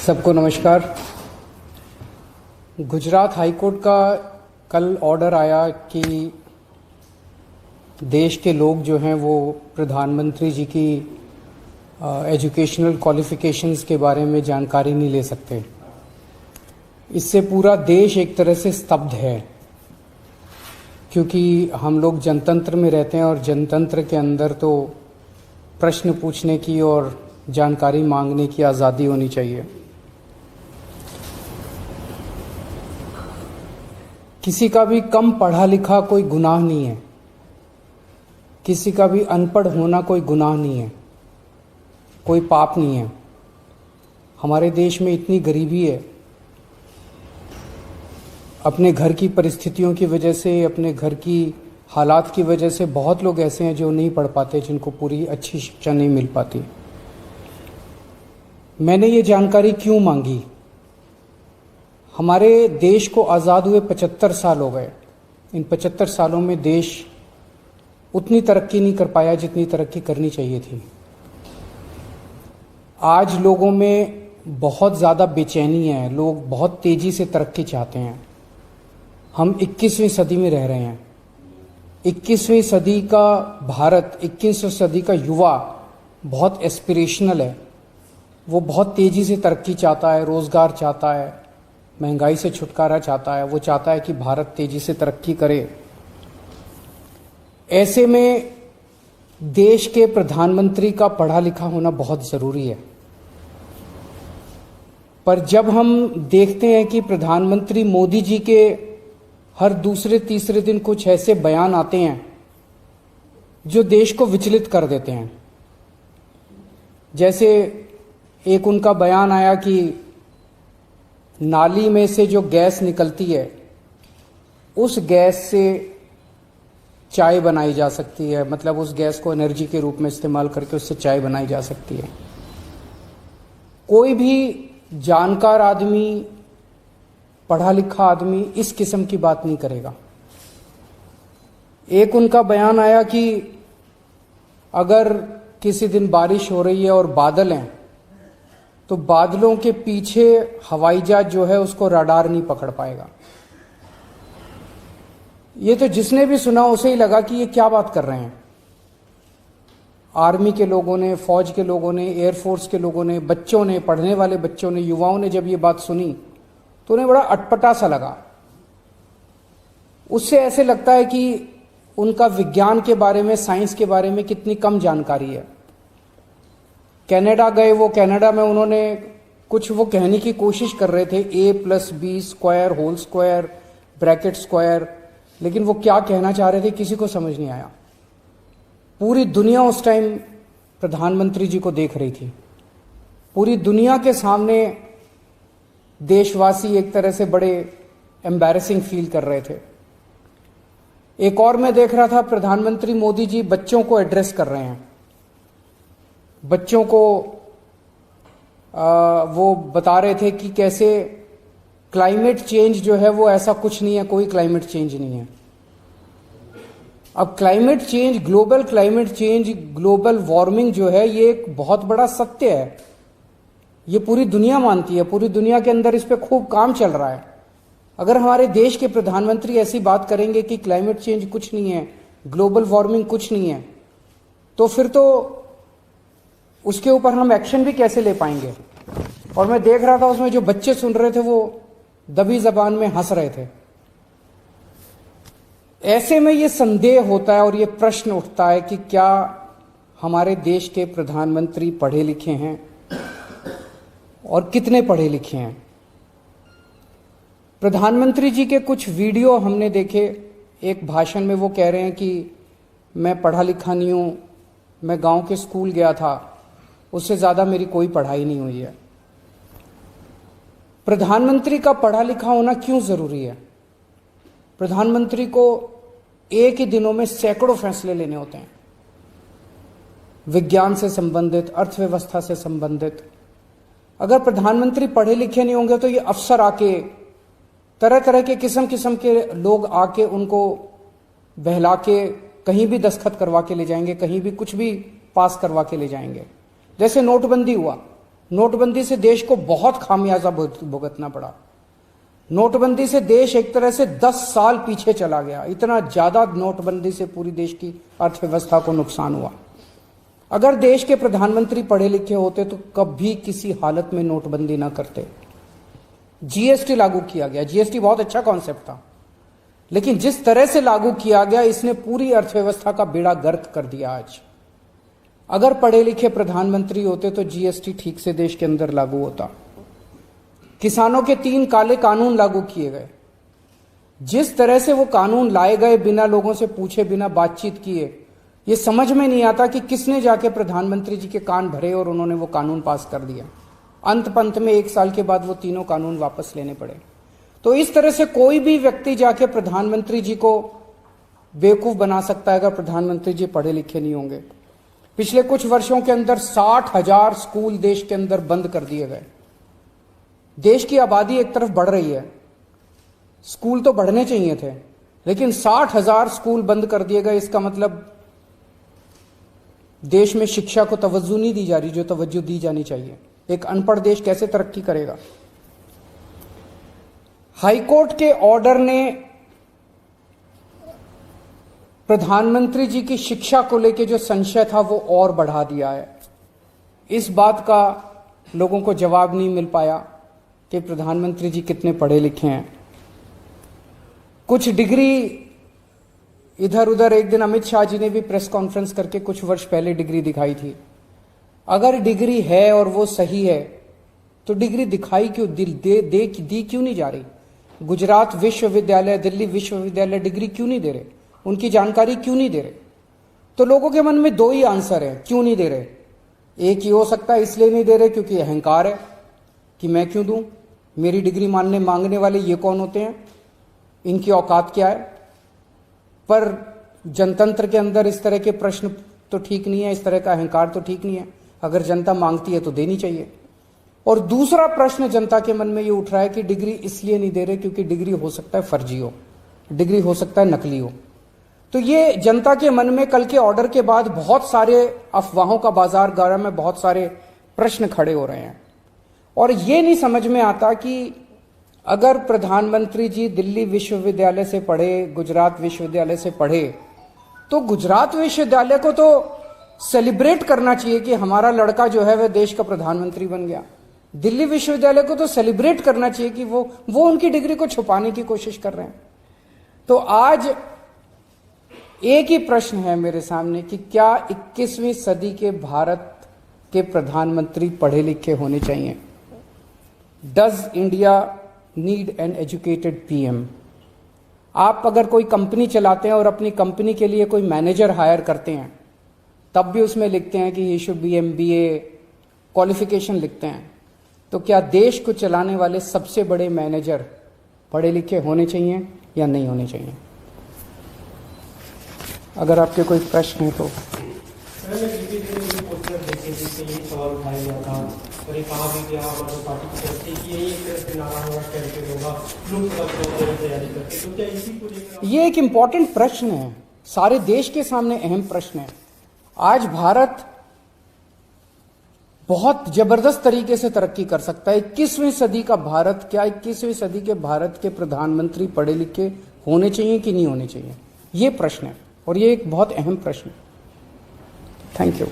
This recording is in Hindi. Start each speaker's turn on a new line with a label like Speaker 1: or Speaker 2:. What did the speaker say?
Speaker 1: सबको नमस्कार। गुजरात हाईकोर्ट का कल ऑर्डर आया कि देश के लोग जो हैं वो प्रधानमंत्री जी की एजुकेशनल क्वालिफिकेशंस के बारे में जानकारी नहीं ले सकते। इससे पूरा देश एक तरह से स्तब्ध है, क्योंकि हम लोग जनतंत्र में रहते हैं और जनतंत्र के अंदर तो प्रश्न पूछने की और जानकारी मांगने की आज़ादी होनी चाहिए। किसी का भी कम पढ़ा लिखा कोई गुनाह नहीं है, किसी का भी अनपढ़ होना कोई गुनाह नहीं है, कोई पाप नहीं है। हमारे देश में इतनी गरीबी है, अपने घर की परिस्थितियों की वजह से, अपने घर की हालात की वजह से बहुत लोग ऐसे हैं जो नहीं पढ़ पाते, जिनको पूरी अच्छी शिक्षा नहीं मिल पाती। मैंने ये जानकारी क्यों मांगी? हमारे देश को आज़ाद हुए 75 साल हो गए। इन 75 सालों में देश उतनी तरक्की नहीं कर पाया जितनी तरक्की करनी चाहिए थी। आज लोगों में बहुत ज़्यादा बेचैनी है, लोग बहुत तेज़ी से तरक्की चाहते हैं। हम 21वीं सदी में रह रहे हैं। 21वीं सदी का भारत, 21वीं सदी का युवा बहुत एस्पिरेशनल है। वो बहुत तेज़ी से तरक्की चाहता है, रोज़गार चाहता है, महंगाई से छुटकारा चाहता है। वो चाहता है कि भारत तेज़ी से तरक्की करे। ऐसे में देश के प्रधानमंत्री का पढ़ा लिखा होना बहुत ज़रूरी है। पर जब हम देखते हैं कि प्रधानमंत्री मोदी जी के हर दूसरे तीसरे दिन कुछ ऐसे बयान आते हैं जो देश को विचलित कर देते हैं। जैसे एक उनका बयान आया कि नाली में से जो गैस निकलती है उस गैस से चाय बनाई जा सकती है, मतलब उस गैस को एनर्जी के रूप में इस्तेमाल करके उससे चाय बनाई जा सकती है। कोई भी जानकार आदमी, पढ़ा लिखा आदमी इस किस्म की बात नहीं करेगा। एक उनका बयान आया कि अगर किसी दिन बारिश हो रही है और बादल हैं तो बादलों के पीछे हवाई जहाज जो है उसको रडार नहीं पकड़ पाएगा। ये तो जिसने भी सुना उसे ही लगा कि ये क्या बात कर रहे हैं। आर्मी के लोगों ने, फौज के लोगों ने, एयरफोर्स के लोगों ने, बच्चों ने, पढ़ने वाले बच्चों ने, युवाओं ने जब ये बात सुनी तो उन्हें बड़ा अटपटा सा लगा। उससे ऐसे लगता है कि उनका विज्ञान के बारे में, साइंस के बारे में कितनी कम जानकारी है। कनाडा गए, वो कनाडा में उन्होंने कुछ वो कहने की कोशिश कर रहे थे, a+b² whole square bracket square, लेकिन वो क्या कहना चाह रहे थे किसी को समझ नहीं आया। पूरी दुनिया उस टाइम प्रधानमंत्री जी को देख रही थी। पूरी दुनिया के सामने देशवासी एक तरह से बड़े एम्बैरेसिंग फील कर रहे थे। एक और मैं देख रहा था, प्रधानमंत्री मोदी जी बच्चों को एड्रेस कर रहे हैं। बच्चों को वो बता रहे थे कि कैसे क्लाइमेट चेंज जो है वो ऐसा कुछ नहीं है, कोई क्लाइमेट चेंज नहीं है। अब climate change, global climate change, global warming जो है ये एक बहुत बड़ा सत्य है। ये पूरी दुनिया मानती है, पूरी दुनिया के अंदर इस पे खूब काम चल रहा है। अगर हमारे देश के प्रधानमंत्री ऐसी बात करेंगे कि क्लाइमेट चेंज कुछ नहीं है, ग्लोबल वार्मिंग कुछ नहीं है, तो फिर तो उसके ऊपर हम एक्शन भी कैसे ले पाएंगे। और मैं देख रहा था उसमें जो बच्चे सुन रहे थे वो दबी जबान में हंस रहे थे। ऐसे में ये संदेह होता है और ये प्रश्न उठता है कि क्या हमारे देश के प्रधानमंत्री पढ़े लिखे हैं और कितने पढ़े लिखे हैं। प्रधानमंत्री जी के कुछ वीडियो हमने देखे। एक भाषण में वो कह रहे हैं कि मैं पढ़ा लिखा नहीं हूं, मैं गांव के स्कूल गया था, उससे ज्यादा मेरी कोई पढ़ाई नहीं हुई है। प्रधानमंत्री का पढ़ा लिखा होना क्यों जरूरी है? प्रधानमंत्री को एक ही दिनों में सैकड़ों फैसले लेने होते हैं, विज्ञान से संबंधित, अर्थव्यवस्था से संबंधित। अगर प्रधानमंत्री पढ़े लिखे नहीं होंगे तो ये अफसर आके, तरह तरह के किस्म किस्म के लोग आके उनको बहला के कहीं भी दस्तखत करवा के ले जाएंगे, कहीं भी कुछ भी पास करवा के ले जाएंगे। जैसे नोटबंदी हुआ, नोटबंदी से देश को बहुत खामियाजा भुगतना पड़ा। नोटबंदी से देश एक तरह से 10 साल पीछे चला गया। इतना ज्यादा नोटबंदी से पूरी देश की अर्थव्यवस्था को नुकसान हुआ। अगर देश के प्रधानमंत्री पढ़े लिखे होते तो कभी किसी हालत में नोटबंदी ना करते। जीएसटी लागू किया गया। जीएसटी बहुत अच्छा कॉन्सेप्ट था, लेकिन जिस तरह से लागू किया गया इसने पूरी अर्थव्यवस्था का बेड़ा गर्क कर दिया। आज अगर पढ़े लिखे प्रधानमंत्री होते तो जीएसटी ठीक से देश के अंदर लागू होता। किसानों के 3 काले कानून लागू किए गए। जिस तरह से वो कानून लाए गए बिना लोगों से पूछे, बिना बातचीत किए, ये समझ में नहीं आता कि किसने जाके प्रधानमंत्री जी के कान भरे और उन्होंने वो कानून पास कर दिया। अंत पंत में 1 साल के बाद वो तीनों कानून वापस लेने पड़े। तो इस तरह से कोई भी व्यक्ति जाके प्रधानमंत्री जी को बेवकूफ बना सकता है अगर प्रधानमंत्री जी पढ़े लिखे नहीं होंगे। पिछले कुछ वर्षों के अंदर 60,000 स्कूल देश के अंदर बंद कर दिए गए। देश की आबादी एक तरफ बढ़ रही है, स्कूल तो बढ़ने चाहिए थे, लेकिन 60,000 स्कूल बंद कर दिए गए। इसका मतलब देश में शिक्षा को तवज्जो नहीं दी जा रही जो तवज्जो दी जानी चाहिए। एक अनपढ़ देश कैसे तरक्की करेगा? हाईकोर्ट के ऑर्डर ने प्रधानमंत्री जी की शिक्षा को लेकर जो संशय था वो और बढ़ा दिया है। इस बात का लोगों को जवाब नहीं मिल पाया कि प्रधानमंत्री जी कितने पढ़े लिखे हैं। कुछ डिग्री इधर उधर, एक दिन अमित शाह जी ने भी प्रेस कॉन्फ्रेंस करके कुछ वर्ष पहले डिग्री दिखाई थी। अगर डिग्री है और वो सही है तो डिग्री दिखाई क्यों दी क्यों नहीं जा रही? गुजरात विश्वविद्यालय, दिल्ली विश्वविद्यालय डिग्री क्यों नहीं दे रहे? उनकी जानकारी क्यों नहीं दे रहे? तो लोगों के मन में 2 ही आंसर है क्यों नहीं दे रहे। एक ही हो सकता है इसलिए नहीं दे रहे क्योंकि अहंकार है कि मैं क्यों दूं, मेरी डिग्री मांगने वाले ये कौन होते हैं, इनकी औकात क्या है। पर जनतंत्र के अंदर इस तरह के प्रश्न तो ठीक नहीं है, इस तरह का अहंकार तो ठीक नहीं है। अगर जनता मांगती है तो देनी चाहिए। और दूसरा प्रश्न जनता के मन में ये उठ रहा है कि डिग्री इसलिए नहीं दे रहे क्योंकि डिग्री हो सकता है फर्जी हो, डिग्री हो सकता है नकली हो। तो ये जनता के मन में कल के ऑर्डर के बाद बहुत सारे अफवाहों का बाजार गर्म है, बहुत सारे प्रश्न खड़े हो रहे हैं। और ये नहीं समझ में आता कि अगर प्रधानमंत्री जी दिल्ली विश्वविद्यालय से पढ़े, गुजरात विश्वविद्यालय से पढ़े, तो गुजरात विश्वविद्यालय को तो सेलिब्रेट करना चाहिए कि हमारा लड़का जो है वह देश का प्रधानमंत्री बन गया। दिल्ली विश्वविद्यालय को तो सेलिब्रेट करना चाहिए कि वो उनकी डिग्री को छुपाने की कोशिश कर रहे हैं। तो आज एक ही प्रश्न है मेरे सामने कि क्या 21वीं सदी के भारत के प्रधानमंत्री पढ़े लिखे होने चाहिए? Does India need an educated PM? आप अगर कोई कंपनी चलाते हैं और अपनी कंपनी के लिए कोई मैनेजर हायर करते हैं, तब भी उसमें लिखते हैं कि he should be MBA qualification लिखते हैं। तो क्या देश को चलाने वाले सबसे बड़े मैनेजर पढ़े लिखे होने चाहिए या नहीं होने चाहिए? अगर आपके कोई प्रश्न है तो। ये एक इंपॉर्टेंट प्रश्न है, सारे देश के सामने अहम प्रश्न है। आज भारत बहुत जबरदस्त तरीके से तरक्की कर सकता है। 21वीं सदी का भारत, क्या 21वीं सदी के भारत के प्रधानमंत्री पढ़े लिखे होने चाहिए कि नहीं होने चाहिए? ये प्रश्न है और ये एक बहुत अहम प्रश्न है। Thank you.